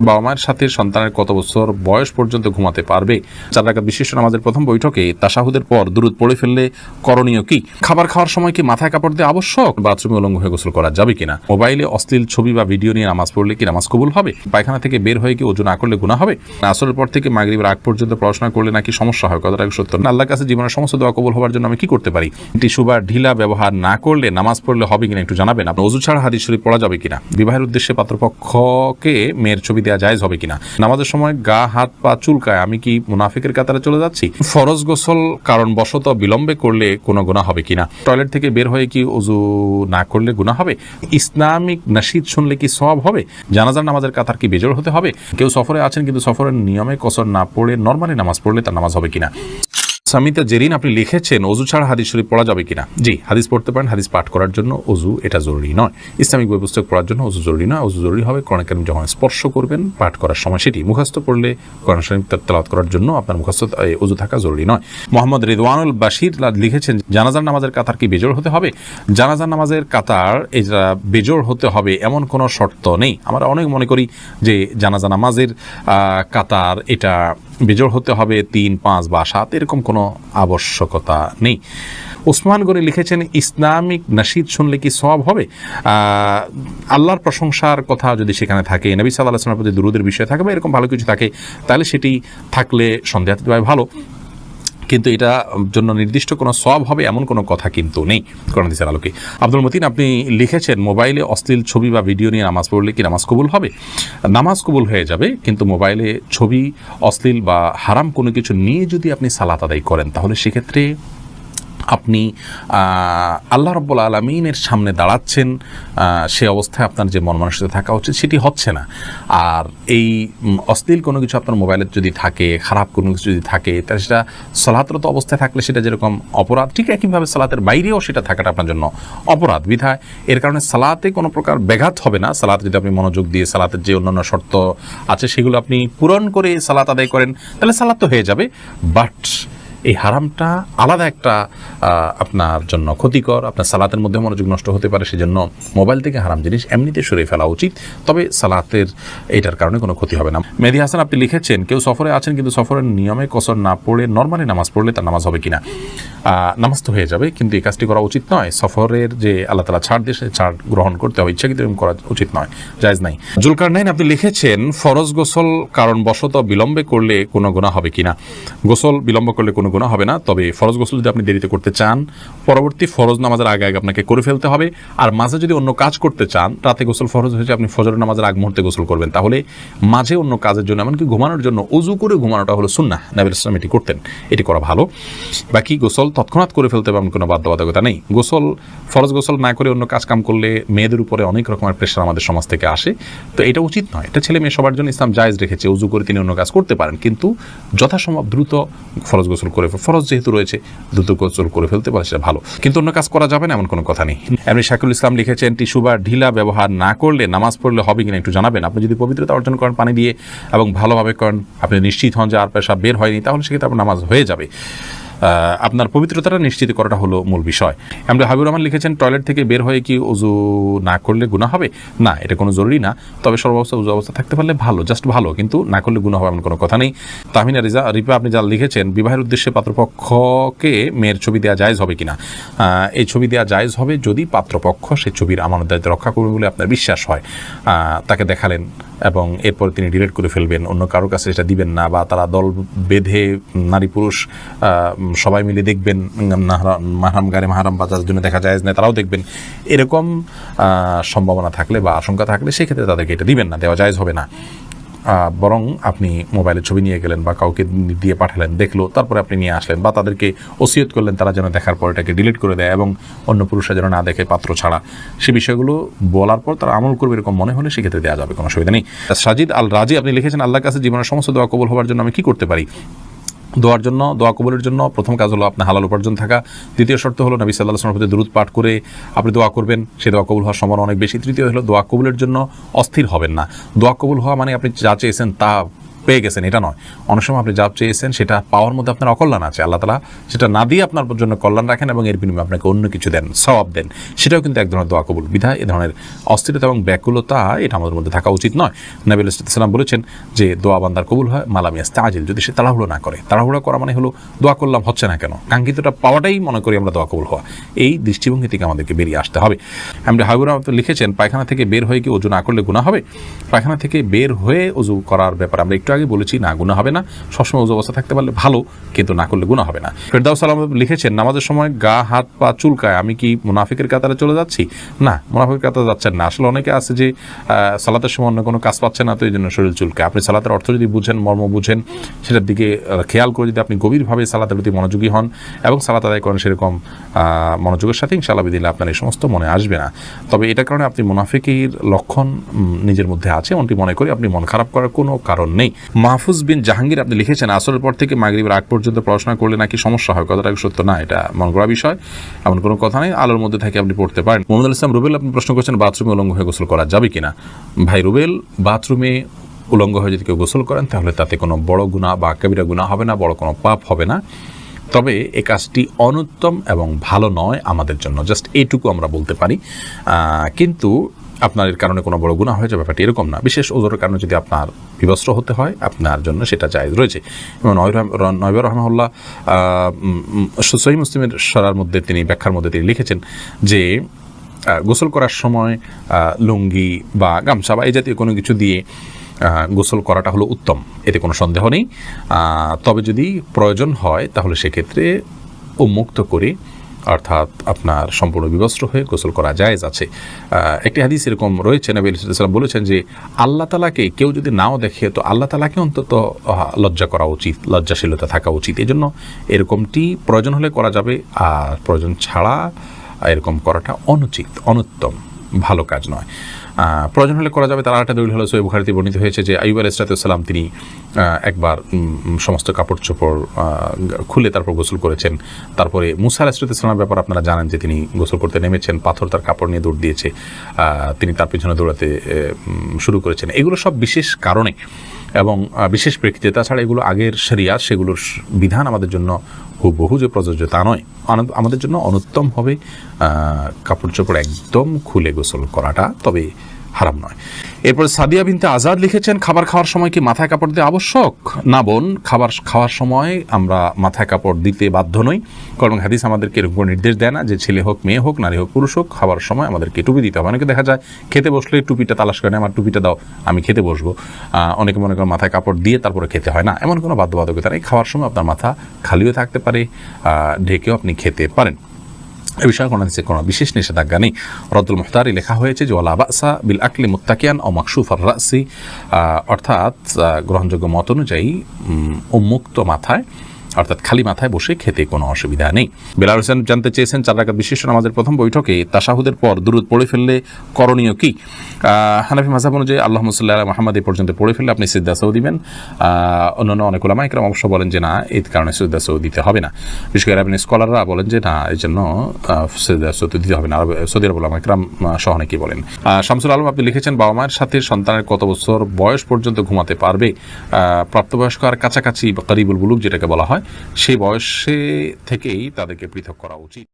বাবা মায়ের সাথে সন্তানের কত বছর বয়স পর্যন্ত ঘুমাতে পারবে? 4 রাকাত বিশিষ্ট নামাজের প্রথম বৈঠকে তাশাহুদের পর দুরূদ পড়ে ফেললে করণীয় কি? খাবার খাওয়ার সময় কি মাথায় কাপড় দিয়ে আবশ্যক? বাথরুমে উলঙ্গ হয়ে গোসল করা যাবে কিনা? মোবাইলে অশ্লীল ছবি বা ভিডিও নিয়ে নামাজ পড়লে কি নামাজ কবুল হবে? পায়খানা থেকে বের হয়ে কি ওযু না করলে গুনাহ হবে? আসরের পর থেকে মাগরিবের আগ পর্যন্ত পড়াশোনা করলে নাকি সমস্যা হয়? কথাটা সত্য না? আল্লাহর কাছে জীবনের সমস্ত দোয়া কবুল হওয়ার জন্য আমি কি করতে পারি? টিস্যু বা ঢিলা ব্যবহার না করলে নামাজ পড়লে হবে কিনা একটু জানাবেন। আপনি ওযু ছাড়া হাদিস শরীফ পড়া যাবে কিনা? বিবাহের উদ্দেশ্যে পাত্রপক্ষকে মেয়ের ছবি দেওয়া জায়েজ হবে কিনা? নামাজের সময় গা হাত পা চুলকায়, আমি কি মুনাফিকের কাতারে চলে যাচ্ছি? ফরজ গোসল কারণ বশত বিলম্বে করলে কোনো গুনাহ হবে কিনা? টয়লেট থেকে বের হয়ে কি ওযু না করলে গুনাহ হবে? ইসলামিক নাশিদ শুনলে কি সওয়াব হবে? জানাজার নামাজের কাতার কি বেজোড় হতে হবে? কেউ সফরে আছেন কিন্তু সফরের নিয়মে কসর না পড়ে নরমালি নামাজ পড়লে তার নামাজ হবে কিনা? সামিতা জেরিন আপনি লিখেছেন ওযু ছাড়া হাদিস শরীফ পড়া যাবে কিনা? জি, হাদিস পড়তে পারেন। হাদিস পাঠ করার জন্য ওযু এটা জরুরি নয়। ইসলামিক বই পুস্তক পড়ার জন্য ওযু জরুরি নয়। ওযু জরুরি হবে কোরআন কারীম যখন স্পর্শ করবেন পাঠ করার সময়, সেটি মুখস্থ পড়লে কোরআন শরীফ তেলাওয়াত করার জন্য আপনার মুখস্থ ওযু থাকা জরুরি নয়। মোহাম্মদ রিদওয়ানুল বাশির লিখেছেন জানাজার নামাজের কাতার কি বেজোড় হতে হবে? জানাজার নামাজের কাতার এটা বেজোড় হতে হবে এমন কোনো শর্ত নেই। আমরা অনেক মনে করি যে জানাজা নামাজের কাতার এটা বেজোড় হতে হবে 3, 5 বা 7, এরকম কোনো আবশ্যকতা নেই। ওসমান গনি লিখেছেন ইসলামিক নাশিদ শুনলে কি সওয়াব হবে? আল্লাহর প্রশংসার কথা যদি সেখানে থাকে, নবী সাল্লাল্লাহু আলাইহি ওয়াসাল্লামের প্রতি দুরূদের বিষয় থাকে বা এরকম ভালো কিছু থাকে, তাহলে সেটি থাকলে সন্দেহাতীতভাবে ভালো, কিন্তু এটা জন্য নির্দিষ্ট কোনো সওয়াব হবে এমন কোনো কথা কিন্তু নেই কোরআন হাদিসের আলোকে। আব্দুল মতিন আপনি লিখেছেন মোবাইলে অশ্লীল ছবি বা ভিডিও নিয়ে নামাজ পড়লে কি নামাজ কবুল হবে? নামাজ কবুল হয়ে যাবে, কিন্তু মোবাইলে ছবি, অশ্লীল বা হারাম কোনো কিছু নিয়ে যদি আপনি সালাত আদায় করেন তাহলে সেক্ষেত্রে আপনি আল্লাহ রাব্বুল আলামিনের সামনে দাঁড়াচ্ছেন, সে অবস্থায় আপনার যে মন মানসিকতা থাকা উচিত সেটি হচ্ছে না। আর এই অশ্লীল কোনো কিছু আপনার মোবাইলে যদি থাকে, খারাপ কোনো কিছু যদি থাকে, তাহলে সেটা সালাতরত অবস্থায় থাকলে সেটা যেরকম অপরাধ, ঠিক একইভাবে সালাতের বাইরেও সেটা থাকাটা আপনার জন্য অপরাধ। বিধায় এর কারণে সালাতে কোনো প্রকার ব্যাঘাত হবে না। সালাতে যদি আপনি মনোযোগ দিয়ে সালাতের যে অন্যান্য শর্ত আছে সেগুলো আপনি পূরণ করে সালাত আদায় করেন তাহলে সালাত তো হয়ে যাবে। বাট এই হারামটা আলাদা একটা আপনার জন্য ক্ষতিকর, আপনার সালাতের মধ্যে মনোযোগ নষ্ট হতে পারে। সেজন্য মোবাইল থেকে হারাম জিনিস এমনিতে সরিয়ে ফেলা উচিত, তবে সালাতের এটার কারণে কোনো ক্ষতি হবে না। মেহেদী হাসান আপনি লিখেছেন কেউ সফরে আছেন কিন্তু সফরের নিয়মে কসর না পড়ে নরমালি নামাজ পড়লে তার নামাজ হবে কিনা? নামাজ তো হয়ে যাবে, কিন্তু এই কাজটি করা উচিত নয়। সফরের যে আল্লাহ তাআলা ছাড় দিয়ে ছাড় গ্রহণ করতে হবে, ইচ্ছাকৃত করা উচিত নয়, জায়েজ নাই। জুলকারনাইন আপনি লিখেছেন ফরজ গোসল কারণ বশত বিলম্বে করলে কোনো গুনাহ হবে কিনা? গোসল বিলম্ব করলে কোনো গুনাহ হবে না, তবে ফরজ গোসল যদি আপনি দেরিতে করতে চান পরবর্তী ফরজ নামাজের আগে আগে আপনাকে করে ফেলতে হবে। আর মাঝে যদি অন্য কাজ করতে চান, রাতে গোসল ফরজ হয়েছে, আপনি ফজরের নামাজের আগ মুহূর্তে গোসল করবেন, তাহলে মাঝে অন্য কাজের জন্য এমনকি ঘুমানোর জন্য ওযু করে ঘুমানোটা হলো সুন্নাহ। নবী সাল্লাল্লাহু আলাইহি ওয়াসাল্লাম এটি করতেন, এটি করা ভালো। বাকি গোসল তৎক্ষণাৎ করে ফেলতে হবে এমন কোনো বাধ্যবাধকতা নেই। গোসল ফরজ গোসল না করে অন্য কাজ কাম করলে মেয়েদের উপরে অনেক রকমের প্রেশার আমাদের সমাজ থেকে আসে, তো এটা উচিত নয়। এটা ছেলে মেয়ে সবার জন্য ইসলাম জায়েজ রেখেছে, ওযু করে তিনি অন্য কাজ করতে পারেন, কিন্তু যথাসম্ভব দ্রুত ফরজ গোসল করে, ফরজ যেহেতু রয়েছে দ্রুত গোসল করে ফেলতে পারে সেটা ভালো, কিন্তু অন্য কাজ করা যাবে না এমন কোনো কথা নেই। এমনি শাকিল ইসলাম লিখেছেন টিস্যু বা ঢিলা ব্যবহার না করলে নামাজ পড়লে হবে কিনা একটু জানাবেন। আপনি যদি পবিত্রতা অর্জন করেন পানি দিয়ে এবং ভালোভাবে করেন, আপনি নিশ্চিত হন যে আর পেশাব বের হয়নি, তাহলে সেক্ষেত্রে আপনার নামাজ হয়ে যাবে। আপনার পবিত্রতাটা নিশ্চিত করাটা হলো মূল বিষয়। আমরা হাবিবুর রহমান লিখেছেন টয়লেট থেকে বের হয়ে কি ওযু না করলে গুনাহ হবে? না, এটা কোনো জরুরি না, তবে সর্বাবস্থা ওযু অবস্থা থাকতে পারলে ভালো, জাস্ট ভালো, কিন্তু না করলে গুনাহ হবে এমন কোনো কথা নেই। তাহমিনা রিপা আপনি যা লিখেছেন বিবাহের উদ্দেশ্যে পাত্রপক্ষকে মেয়ের ছবি দেওয়া জায়েজ হবে কিনা? এই ছবি দেওয়া জায়েজ হবে যদি পাত্রপক্ষ সেই ছবির আমানত দায়িত্ব রক্ষা করবে বলে আপনার বিশ্বাস হয়। তাকে দেখালেন এবং এরপর তিনি ডিলিট করে ফেলবেন, অন্য কারোর কাছে এটা দিবেন না, বা তারা দল বেঁধে নারী পুরুষ সবাই মিলে দেখবেন, মাহরাম গারে মাহরাম বা যাদের জন্য দেখা যায় না তারাও দেখবেন, এরকম সম্ভাবনা থাকলে বা আশঙ্কা থাকলে সেক্ষেত্রে তাদেরকে এটা দিবেন না, দেওয়া জায়েজ হবে না। বরং আপনি মোবাইলের ছবি নিয়ে গেলেন বা কাউকে দিয়ে পাঠালেন, দেখলো, তারপরে আপনি নিয়ে আসলেন বা তাদেরকে ওসিয়ত করলেন তারা যেন দেখার পর এটাকে ডিলিট করে দেয় এবং অন্য পুরুষরা যেন না দেখে পাত্র ছাড়া, সে বিষয়গুলো বলার পর তারা আমল করবে এরকম মনে হলে সেক্ষেত্রে দেওয়া যাবে, কোনো অসুবিধা নেই। সাজিদ আল রাজি আপনি লিখেছেন আল্লাহর কাছে জীবনের সমস্ত দোয়া কবুল হওয়ার জন্য আমি কি করতে পারি? দোয়া কবুলের জন্য প্রথম কাজ হলো আপনার হালাল উপার্জন থাকা। দ্বিতীয় শর্ত হলো নবী সাল্লাল্লাহু আলাইহি ওয়াসাল্লামের প্রতি দুরূদ পাঠ করে আপনি দোয়া করবেন, সেই দোয়া কবুল হওয়ার সম্ভাবনা অনেক বেশি। তৃতীয় হলো দোয়া কবুলের জন্য অস্থির হবেন না। দোয়া কবুল হওয়া মানে আপনি যা চেয়েছেন তা পেয়ে গেছেন এটা নয়, অনেক সময় আপনি যা চেয়েছেন সেটা পাওয়ার মধ্যে আপনার অকল্যাণ আছে, আল্লাহ তাআলা সেটা না দিয়ে আপনার জন্য কল্যাণ রাখেন এবং এর বিনিময়ে আপনাকে অন্য কিছু দেন, সওয়াব দেন, সেটাও কিন্তু এক ধরনের দোয়া কবুল। বিধায় এ ধরনের অস্থিরতা এবং ব্যাকুলতা এটা আমাদের মধ্যে থাকা উচিত নয়। নবী আলাইহিস সালাম বলেছেন যে দোয়া বান্দার কবুল হয় মালাম ইয়াস্তাজিল, যদি সে তাড়াহুড়ো না করে। তাড়াহুড়ো করা মানে হলো দোয়া করলাম হচ্ছে না কেন, কাঙ্ক্ষিতটা পাওয়াটাই মনে করি আমরা দোয়া কবুল হওয়া, এই দৃষ্টিভঙ্গি থেকে আমাদেরকে বেরিয়ে আসতে হবে। আমরা হাবিবুর রহমান লিখেছেন পায়খানা থেকে বের হয়ে কি ওযু না করলে গুনাহ হবে? পায়খানা থেকে বের হয়ে ওযু করার ব্যাপারে আমরা একটু আগে বলেছি না, গুনাহ হবে না। সবসময় ওযু অবস্থা থাকতে পারলে ভালো, কিন্তু না করলে গুনাহ হবে না। ফেরদাউস সালাম লিখেছেন নামাজের সময় গা হাত পা চুলকায়, আমি কি মুনাফিকের কাতারে চলে যাচ্ছি? না, মুনাফিকের কাতারে যাচ্ছেন না। আসলে অনেকে আছে যে সালাতের সময় অন্য কোনো কাজ পাচ্ছে না, তো এই জন্য শরীর চুলকায়। আপনি সালাতের অর্থ যদি বুঝেন, মর্ম বুঝেন, সেটার দিকে খেয়াল করে যদি আপনি গভীরভাবে সালাতের প্রতি মনোযোগী হন এবং সালাত আদায় করেন সেরকম মনোযোগের সাথে, ইনশাআল্লাহ বিদিল্লাহ আপনার এই সমস্ত মনে আসবে না। তবে এটার কারণে আপনি মুনাফিকের লক্ষণ নিজের মধ্যে আছে এমনটি মনে করি আপনি মন খারাপ করার কোনো কারণ নেই। মাহফুজ বিন জাহাঙ্গীর আপনি লিখেছেন আসরের পর থেকে মাগরিবের আগ পর্যন্ত পড়াশোনা করলে নাকি সমস্যা হয়, কথাটা সত্য না, এটা মন করা বিষয়, এমন কোনো কথা নেই। আলোর মধ্যে থেকে আপনি পড়তে পারেন। মোহাম্মদ ইসলাম রুবেল আপনি প্রশ্ন করছেন বাথরুমে উলঙ্গ হয়ে গোসল করা যাবে কিনা? ভাই রুবেল, বাথরুমে উলঙ্গ হয়ে যদি কেউ গোসল করেন তাহলে তাতে কোনো বড় গুনাহ বা কবিরা গুনাহ হবে না, বড় কোনো পাপ হবে না। তবে এই কাজটি অনুত্তম এবং ভালো নয় আমাদের জন্য, জাস্ট এইটুকু আমরা বলতে পারি। কিন্তু আপনার এর কারণে কোনো বড় গুনাহ হয়ে যাবে ব্যাপারটি এরকম না। বিশেষ ওজরের কারণে যদি আপনার বিবস্ত্র হতে হয় আপনার জন্য সেটা জায়েজ রয়েছে। এবং নবী রাহমাহুল্লাহ সহিহ মুসলিমের সরার মধ্যে তিনি ব্যাখ্যার মধ্যে তিনি লিখেছেন যে গোসল করার সময় লুঙ্গি বা গামছা বা এই জাতীয় কোনো কিছু দিয়ে গোসল করাটা হলো উত্তম, এতে কোনো সন্দেহ নেই। তবে যদি প্রয়োজন হয় তাহলে সেক্ষেত্রে উন্মুক্ত করে অর্থাৎ আপনার সম্পূর্ণ বিবস্ত্র হয়ে গোসল করা জায়েজ আছে। একটি হাদিস এরকম রয়েছে, নবী সাল্লাল্লাহু আলাইহি ওয়াসাল্লাম বলেছেন যে আল্লাহ তাআলাকে কেউ যদি নাও দেখে তো আল্লাহ তাআলাকে অন্তত লজ্জা করা উচিত, লজ্জাশীলতা থাকা উচিত। এই জন্য এরকমটি প্রয়োজন হলে করা যাবে, আর প্রয়োজন ছাড়া এরকম করাটা অনুচিত, অনুত্তম, ভালো কাজ নয়। প্রয়োজন হলে করা যাবে। তার আরেকটা দলিল হলো সহিহ বুখারীতে বর্ণিত হয়েছে যে আইয়ুব আলাইহিস সালাম তিনি একবার সমস্ত কাপড় চোপড় খুলে তারপর গোসল করেছেন। তারপরে মুসা আলাইহিস সালামের ব্যাপার আপনারা জানেন যে তিনি গোসল করতে নেমেছেন, পাথর তার কাপড় নিয়ে দৌড় দিয়েছে, তিনি তার পিছনে দৌড়াতে শুরু করেছেন। এগুলো সব বিশেষ কারণে এবং বিশেষ প্রেক্ষিতে, তাছাড়া এগুলো আগের শরিয়াত, সেগুলোর বিধান আমাদের জন্য হুবহু যে প্রযোজ্য তা নয়। আমাদের জন্য অনুত্তম হবে কাপড় চোপড় একদম খুলে গোসল করাটা, তবে হারাম নয়। এরপর সাদিয়া বিনতে আজাদ লিখেছেন খাবার খাওয়ার সময় কি মাথায় কাপড় দেওয়া আবশ্যক? না বোন, খাবার খাওয়ার সময় আমরা মাথায় কাপড় দিতে বাধ্য নই, কারণ হাদিস আমাদেরকে এরকম নির্দেশ দেয় না যে ছেলে হোক মেয়ে হোক নারী হোক পুরুষ হোক খাবার সময় আমাদেরকে টুপি দিতে হবে। অনেকে দেখা যায় খেতে বসলে টুপিটা তালাশ করে, আমার টুপিটা দাও আমি খেতে বসবো। অনেকে মনে করেন মাথায় কাপড় দিয়ে তারপরে খেতে হয় না, এমন কোনো বাধ্যবাধকতা নেই। খাওয়ার সময় আপনার মাথা খালিও থাকতে পারে, ঢেকেও আপনি খেতে পারেন, এ বিষয়ে কোনো বিশেষ নিষেধাজ্ঞা নেই। রদ্দুল মুখতারি লেখা হয়েছে যে ওয়ালা বাসা বিল আকলি মুত্তাকিয়ান ও মাকসুফার রাসি, অর্থাৎ গ্রহণযোগ্য মত অনুযায়ী উন্মুক্ত মাথায় অর্থাৎ খালি মাথায় বসে খেতে কোনো অসুবিধা নেই। বেলাল হোসেন জানতে চেয়েছেন 4 রাকাত বিশিষ্ট নামাজের প্রথম বৈঠকে তাশাহুদের পর দুরূদ পড়ে ফেললে করণীয় কি? হানাফি মাযহাব অনুযায়ী আল্লাহুম্মা সাল্লি আলা মুহাম্মাদ এই পর্যন্ত পড়ে ফেললে আপনি সিজদা সাহু দিবেন। অন্যান্য অনেক উলামা ইকরাম অবশ্য বলেন যে না, এই কারণে সিজদা সাহু দিতে হবে না। বিশেষ করে আরবি স্কলাররা বলেন যে না, এই জন্য সিজদা সাহু দিতে হবে না। সৌদি আরব উলামা ইকরাম সহ অনেকেই বলেন। শামসুল আলম আপনি লিখেছেন বাবা মায়ের সাথে সন্তানের কত বছর বয়স পর্যন্ত ঘুমাতে পারবে? প্রাপ্তবয়স্ক আর কাছাকাছি বা করিবুল বুলুগ যেটাকে বলা হয় সেই বয়সে থেকেই তাদেরকে পৃথক করা উচিত।